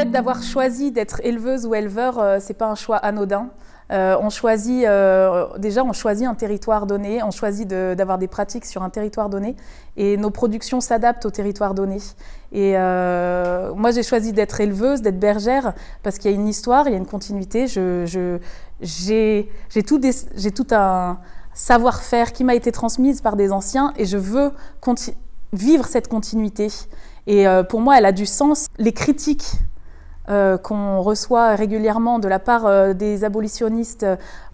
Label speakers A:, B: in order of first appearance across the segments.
A: fait, d'avoir choisi d'être éleveuse ou éleveur, c'est pas un choix anodin. On choisit un territoire donné, on choisit d'avoir des pratiques sur un territoire donné, et nos productions s'adaptent au territoire donné. Et moi, j'ai choisi d'être éleveuse, d'être bergère, parce qu'il y a une histoire, il y a une continuité. J'ai tout un savoir-faire qui m'a été transmise par des anciens, et je veux vivre cette continuité. Et pour moi, elle a du sens. Les critiques qu'on reçoit régulièrement de la part des abolitionnistes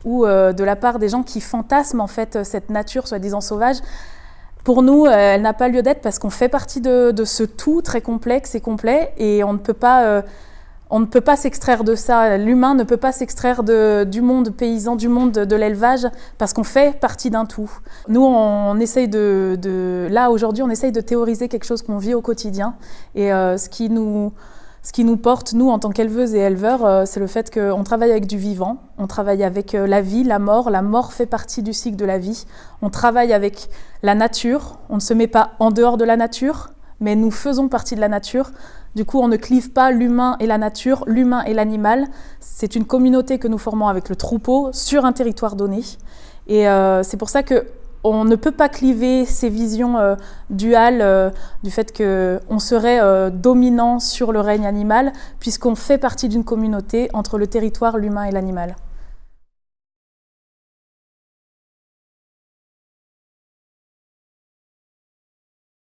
A: ou de la part des gens qui fantasment en fait cette nature soi-disant sauvage, pour nous, elle n'a pas lieu d'être, parce qu'on fait partie de ce tout très complexe et complet, et on ne peut pas s'extraire de ça. L'humain ne peut pas s'extraire du monde paysan, du monde de l'élevage, parce qu'on fait partie d'un tout. Nous, on essaye là aujourd'hui, on essaye de théoriser quelque chose qu'on vit au quotidien, et ce qui nous porte, nous, en tant qu'éleveuses et éleveurs, c'est le fait qu'on travaille avec du vivant, on travaille avec la vie, la mort fait partie du cycle de la vie, on travaille avec la nature, on ne se met pas en dehors de la nature, mais nous faisons partie de la nature. Du coup, on ne clive pas l'humain et la nature, l'humain et l'animal. C'est une communauté que nous formons avec le troupeau sur un territoire donné. Et c'est pour ça qu'on ne peut pas cliver ces visions duales du fait qu'on serait dominant sur le règne animal, puisqu'on fait partie d'une communauté entre le territoire, l'humain et l'animal.